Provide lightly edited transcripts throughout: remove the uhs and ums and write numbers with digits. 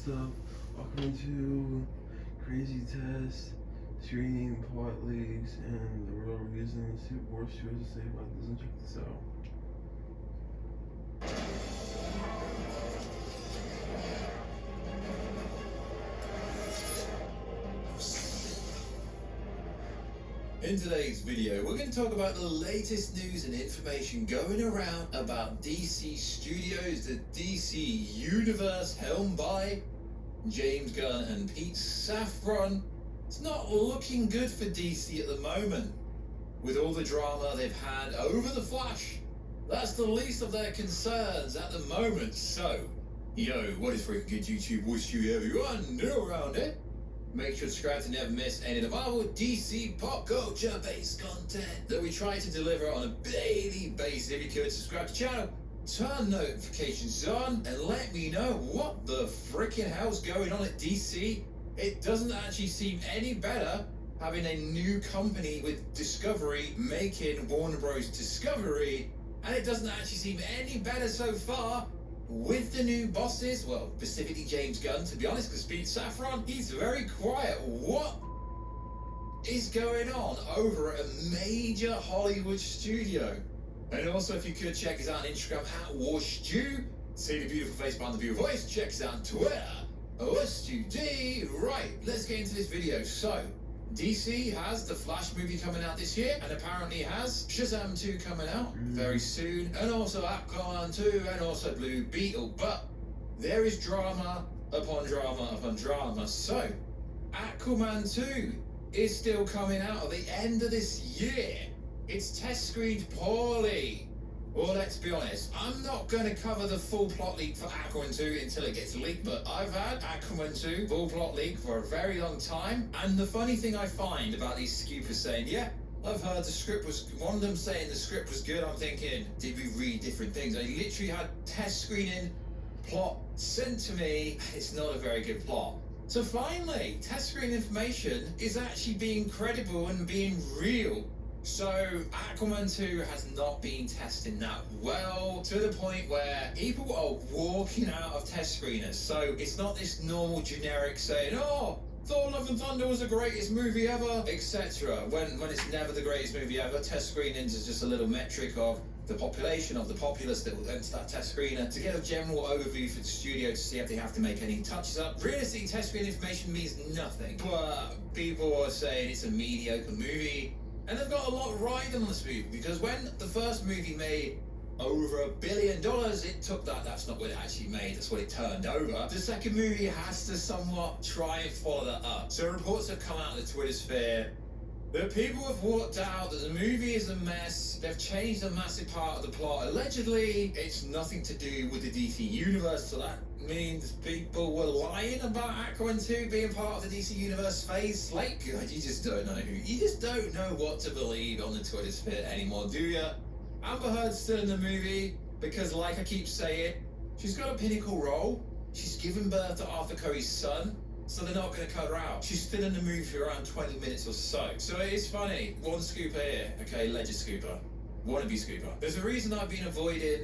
stuff. Aquaman 2, crazy test, screening, plot leaks, and the real reasons worst shows to say about this, and check this out. In today's video, we're going to talk about the latest news and information going around about DC Studios, the DC Universe helmed by James Gunn and Pete Safran. It's not looking good for DC at the moment. With all the drama they've had over The Flash, that's the least of their concerns at the moment. So, yo, what is freaking good YouTube? Wish you everyone new around it. Make sure to subscribe to never miss any of the Marvel, DC, pop culture based content that we try to deliver on a daily basis. If you could, subscribe to the channel, turn notifications on, and let me know what the freaking hell's going on at DC. It doesn't actually seem any better having a new company with Discovery making Warner Bros. Discovery, and it doesn't actually seem any better so far with the new bosses. Well, specifically James Gunn, to be honest, because Pete Safran, he's very quiet. What is going on over at a major Hollywood studio? And also, if you could, check us out on Instagram at WarStew. See the beautiful face behind the beautiful voice. Check us out on Twitter, WarStewD. Right, let's get into this video. So, DC has the Flash movie coming out this year, and apparently has Shazam 2 coming out very soon, and also Aquaman 2, and also Blue Beetle. But there is drama upon drama upon drama. So, Aquaman 2 is still coming out at the end of this year. It's test screened poorly. Well, let's be honest, I'm not going to cover the full plot leak for Aquaman 2 until it gets leaked, but I've had Aquaman 2 full plot leak for a very long time, and the funny thing I find about these scoopers saying, yeah, I've heard the script was, one of them saying the script was good, I'm thinking, did we read different things? I literally had test screening plot sent to me, it's not a very good plot. So finally, test screen information is actually being credible and being real. So, Aquaman 2 has not been testing that well, to the point where people are walking out of test screeners. So, it's not this normal generic saying, oh, Thor Love and Thunder was the greatest movie ever, etc. When it's never the greatest movie ever. Test screenings is just a little metric of the population, of the populace that will enter that test screener to get a general overview for the studio to see if they have to make any touches up. Realistically, test screen information means nothing. But people are saying it's a mediocre movie. And they've got a lot riding on this movie, because when the first movie made over $1 billion, it took that. That's not what it actually made, that's what it turned over. The second movie has to somewhat try and follow that up. So reports have come out of the Twitter sphere that people have walked out, that the movie is a mess, they've changed a massive part of the plot. Allegedly, it's nothing to do with the DC Universe, so that means people were lying about Aquaman 2 being part of the DC Universe phase. Like, God, you just don't know you just don't know what to believe on the Twitter sphere anymore, do ya? Amber Heard's still in the movie, because like I keep saying, she's got a pinnacle role, she's given birth to Arthur Curry's son, so they're not going to cut her out. She's still in the movie for around 20 minutes or so. So it is funny. One scooper here, okay, alleged scooper, wannabe scooper. There's a reason I've been avoiding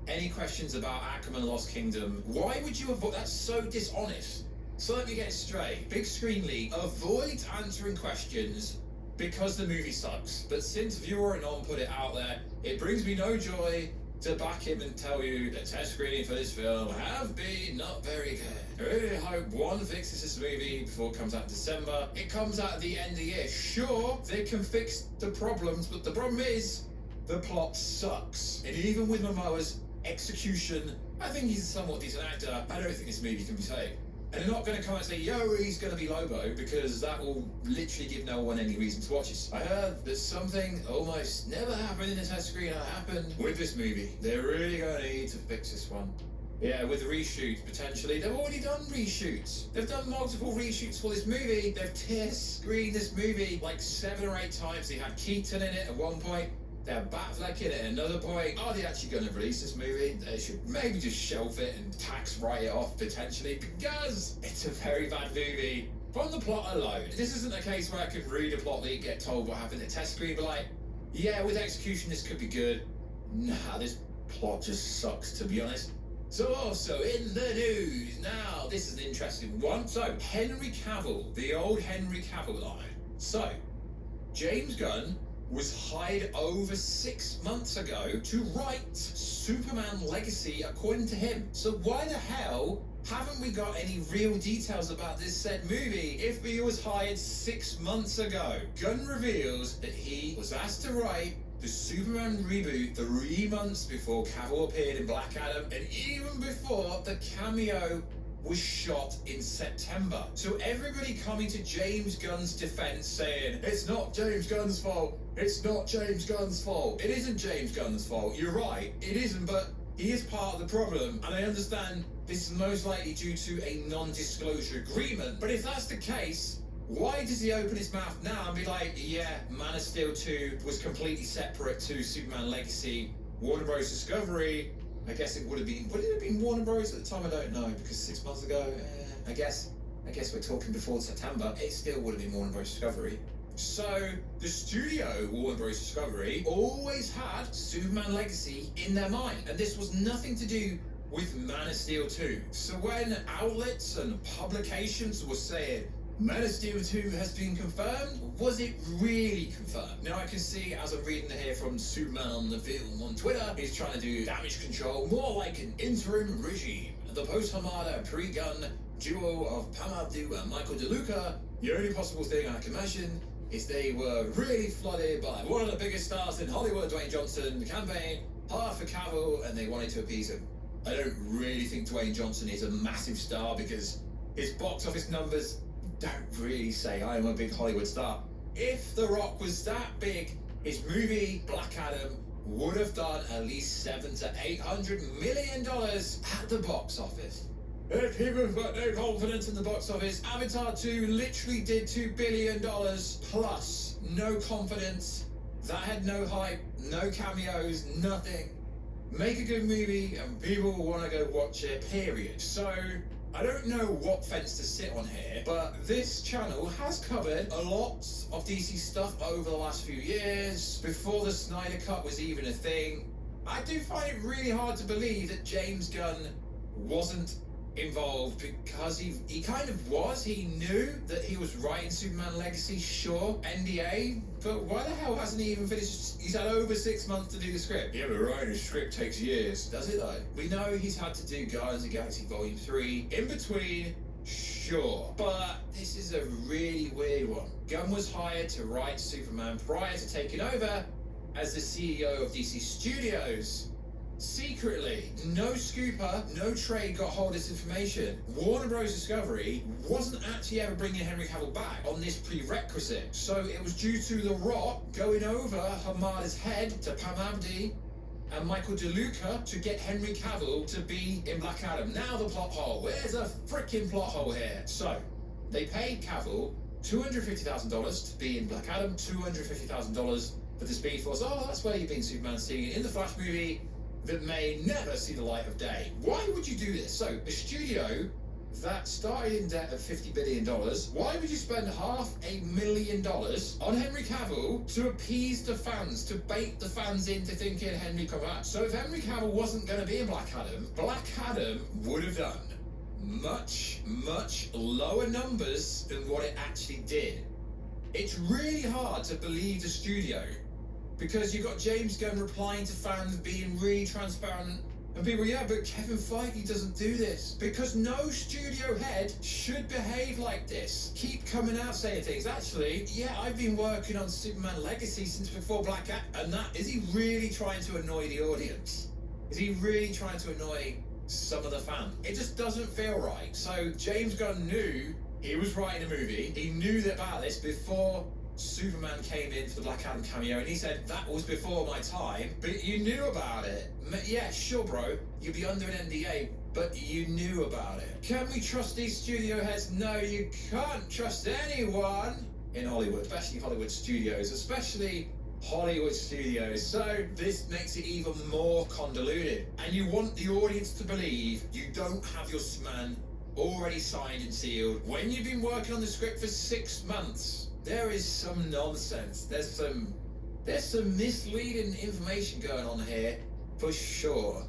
any questions about Aquaman Lost Kingdom. Why would you avoid? That's so dishonest. So let me get it straight. Big Screen League avoids answering questions because the movie sucks. But since Viewer and On put it out there, it brings me no joy to back him and tell you that test screening for this film have been not very good. I really hope one fixes this movie before it comes out in December. It comes out at the end of the year. Sure, they can fix the problems, but the problem is the plot sucks. And even with Momoa's execution, I think he's a somewhat decent actor. I don't think this movie can be saved. And they're not going to come out and say, yo, he's going to be Lobo, because that will literally give no one any reason to watch it. I heard that something almost never happened in a test screener happened with this movie. They're really going to need to fix this one. Yeah, with reshoots, potentially. They've already done reshoots. They've done multiple reshoots for this movie. They've test screened this movie like 7 or 8 times. They had Keaton in it at one point. They have Batfleck in it at another point. Are they actually going to release this movie? They should maybe just shelf it and tax write it off potentially, because it's a very bad movie. From the plot alone, this isn't a case where I could read a plot leak, get told what happened at test screen, but like, yeah, with execution this could be good. Nah, this plot just sucks, to be honest. So also in the news, Now, this is an interesting one. So, Henry Cavill, the old Henry Cavill line. So, James Gunn was hired over 6 months ago to write Superman Legacy, according to him. So why the hell haven't we got any real details about this said movie if he was hired 6 months ago? Gunn reveals that he was asked to write the Superman reboot 3 months before Cavill appeared in Black Adam, and even before the cameo was shot in September. So everybody coming to James Gunn's defense saying, it's not James Gunn's fault, it's not James Gunn's fault. It isn't James Gunn's fault, you're right, it isn't, but he is part of the problem, and I understand this is most likely due to a non-disclosure agreement, but if that's the case, why does he open his mouth now and be like, yeah, Man of Steel 2 was completely separate to Superman Legacy, Warner Bros. Discovery, I guess it would it have been Warner Bros. At the time? I don't know, because 6 months ago, I guess we're talking before September, it still would have been Warner Bros. Discovery. So, the studio, Warner Bros. Discovery, always had Superman Legacy in their mind, and this was nothing to do with Man of Steel 2. So when outlets and publications were saying, Man of Steel 2 has been confirmed, was it really confirmed? Now I can see, as I'm reading here from Superman on the Film on Twitter, he's trying to do damage control more like an interim regime. The post-Hamada pre-Gun duo of Pam Abdu and Michael DeLuca, the only possible thing I can imagine is they were really flooded by one of the biggest stars in Hollywood, Dwayne Johnson, the campaign, hard for Cavill, and they wanted to appease him. I don't really think Dwayne Johnson is a massive star because his box office numbers don't really say I am a big Hollywood star. If The Rock was that big, his movie Black Adam would have done at least $700 to $800 million at the box office. If people have got no confidence in the box office, Avatar 2 literally did $2 billion plus. No confidence. That had no hype, no cameos, nothing. Make a good movie and people will want to go watch it, period. So, I don't know what fence to sit on here, but this channel has covered a lot of DC stuff over the last few years, before the Snyder Cut was even a thing. I do find it really hard to believe that James Gunn wasn't involved, because he kind of was. He knew that he was writing Superman Legacy, sure, NDA, but why the hell hasn't he even finished? He's had over 6 months to do the script. Yeah, but writing a script takes years. Does it though? We know he's had to do Guardians of the Galaxy Volume 3 in between, sure, but this is a really weird one. Gunn was hired to write Superman prior to taking over as the CEO of DC Studios. Secretly, no scooper, no trade got hold of this information. Warner Bros. Discovery wasn't actually ever bringing Henry Cavill back on this prerequisite. So it was due to The Rock going over Hamada's head to Pam Abdi and Michael DeLuca to get Henry Cavill to be in Black Adam. Now the plot hole. Where's a freaking plot hole here? So, they paid Cavill $250,000 to be in Black Adam, $250,000 for the Speed Force. Oh, that's where you've been Superman seen in the Flash movie that may never see the light of day. Why would you do this? So, a studio that started in debt of $50 billion, why would you spend $500,000 on Henry Cavill to appease the fans, to bait the fans into thinking Henry come back? So if Henry Cavill wasn't going to be in Black Adam would have done much, much lower numbers than what it actually did. It's really hard to believe the studio, because you've got James Gunn replying to fans, being really transparent, and people, yeah, but Kevin Feige doesn't do this. Because no studio head should behave like this. Keep coming out saying things. Actually, yeah, I've been working on Superman Legacy since before Black Adam. And that, is he really trying to annoy the audience? Is he really trying to annoy some of the fans? It just doesn't feel right. So James Gunn knew he was writing a movie. He knew about this before Superman came in for the Black Adam cameo, and he said, that was before my time, but you knew about it. Yeah, sure, bro, you'd be under an NDA, but you knew about it. Can we trust these studio heads? No, you can't trust anyone in Hollywood, especially Hollywood studios, especially Hollywood studios. So this makes it even more convoluted, and you want the audience to believe you don't have your man already signed and sealed when you've been working on the script for 6 months. There is some nonsense. There's some misleading information going on here, for sure.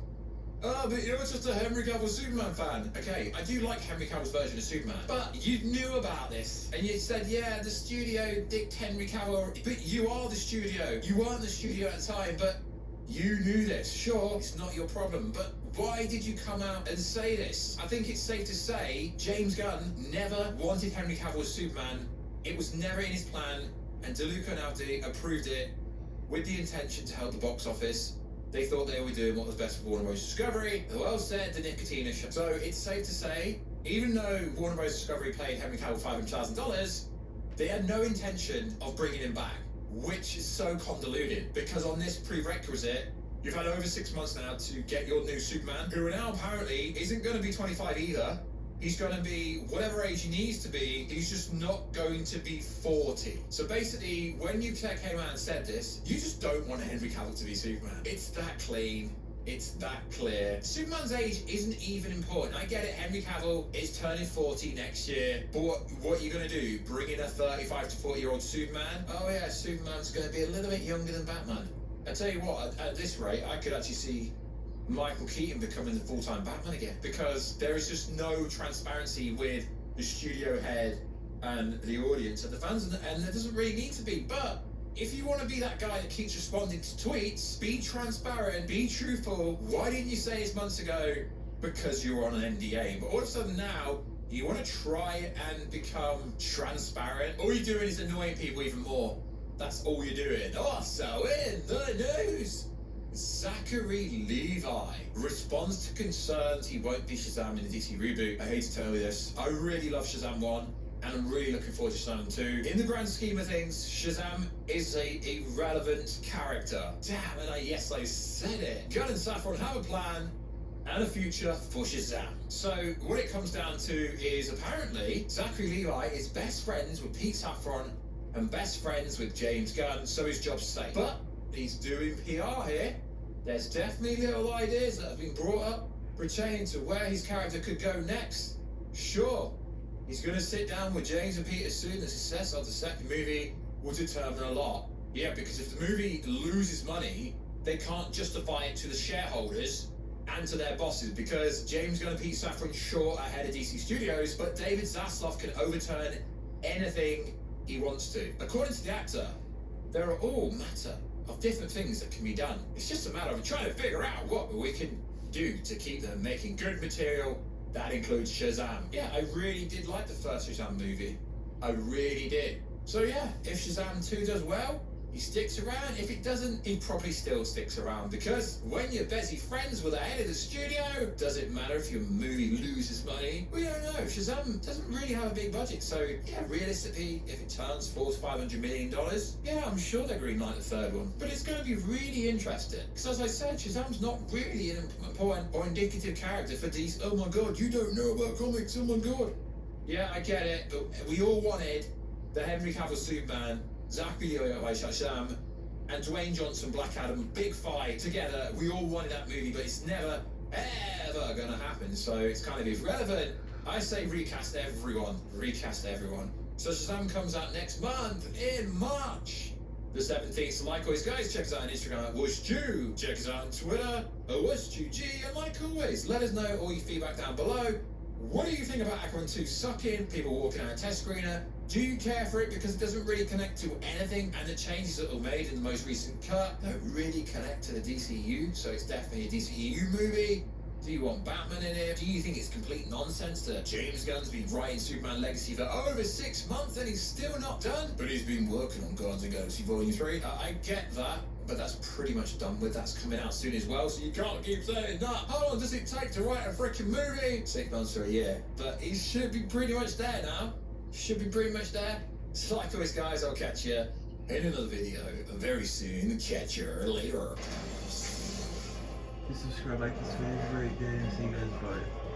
Oh, but you're just a Henry Cavill Superman fan. Okay, I do like Henry Cavill's version of Superman, but you knew about this, and you said, yeah, the studio dicked Henry Cavill, but you are the studio. You weren't the studio at the time, but you knew this. Sure, it's not your problem, but why did you come out and say this? I think it's safe to say James Gunn never wanted Henry Cavill as Superman. It was never in his plan, and DeLuca and Aldi approved it with the intention to help the box office. They thought they were doing what was best for Warner Bros. Discovery. Well said, the Nicotina Show. So it's safe to say, even though Warner Bros. Discovery paid Henry Cavill $500,000, they had no intention of bringing him back, which is so convoluted, because on this prerequisite, you've had over 6 months now to get your new Superman, who now apparently isn't going to be 25 either. He's going to be whatever age he needs to be. He's just not going to be 40. So basically, when you came out and said this, you just don't want Henry Cavill to be Superman. It's that clean. It's that clear. Superman's age isn't even important. I get it, Henry Cavill is turning 40 next year. But what are you going to do? Bring in a 35 to 40-year-old Superman? Oh yeah, Superman's going to be a little bit younger than Batman. I tell you what, at this rate, I could actually see Michael Keaton becoming the full-time Batman again, because there is just no transparency with the studio head and the audience and the fans, and there doesn't really need to be. But if you want to be that guy that keeps responding to tweets, be transparent, be truthful. Why didn't you say this months ago? Because you're on an NDA. But all of a sudden now, you want to try and become transparent. All you're doing is annoying people even more. That's all you're doing. Also in the news, Zachary Levi responds to concerns he won't be Shazam in the DC reboot. I hate to tell you this, I really love Shazam 1, and I'm really looking forward to Shazam 2. In the grand scheme of things, Shazam is a irrelevant character. Damn it, yes, I said it. Gunn and Saffron have a plan and a future for Shazam. So what it comes down to is, apparently Zachary Levi is best friends with Pete Saffron and best friends with James Gunn, so his job's safe. But he's doing PR here. There's definitely little ideas that have been brought up pertaining to where his character could go next. Sure, he's going to sit down with James and Peter soon. The success of the second movie will determine a lot. Yeah, because if the movie loses money, they can't justify it to the shareholders and to their bosses, because James Gunn and Pete Saffron short ahead of DC Studios, but David Zaslav can overturn anything he wants to. According to the actor, there are all matter of different things that can be done. It's just a matter of trying to figure out what we can do to keep them making good material. That includes Shazam. Yeah, I really did like the first Shazam movie. I really did. So yeah, if Shazam 2 does well, he sticks around. If it doesn't, he probably still sticks around, because when you're busy friends with the head of the studio, does it matter if your movie loses money? We don't know. Shazam doesn't really have a big budget, so yeah, realistically, if it turns $400 to $500 million, yeah, I'm sure they're greenlight the third one. But it's going to be really interesting, because as I said, Shazam's not really an important or indicative character for DC. Oh my god, you don't know about comics, oh my god. Yeah, I get it, but we all wanted the Henry Cavill Superman, Zachary Levi Shazam, and Dwayne Johnson Black Adam, big fight together. We all wanted that movie, but it's never ever gonna happen, so it's kind of irrelevant. I say recast everyone. So Shazam comes out next month in March the 17th. So like always, guys, check us out on Instagram at WashJew. Check us out on Twitter at WashJewG, and like always, let us know all your feedback down below. What do you think about Aquaman 2 sucking? People walking out a test screener. Do you care for it because it doesn't really connect to anything, and the changes that were made in the most recent cut don't really connect to the DCU, so it's definitely a DCU movie? Do you want Batman in it? Do you think it's complete nonsense that James Gunn's been writing Superman Legacy for over 6 months and he's still not done? But he's been working on Guardians of the Galaxy Volume 3. I get that, but that's pretty much done with. That's coming out soon as well, so you can't keep saying that. How long does it take to write a freaking movie? 6 months or a year. But he should be pretty much there now. Should be pretty much there. So like always, guys, I'll catch you in another video very soon. Catch you later. Please subscribe, like this video, have a great day, and see you guys, bye.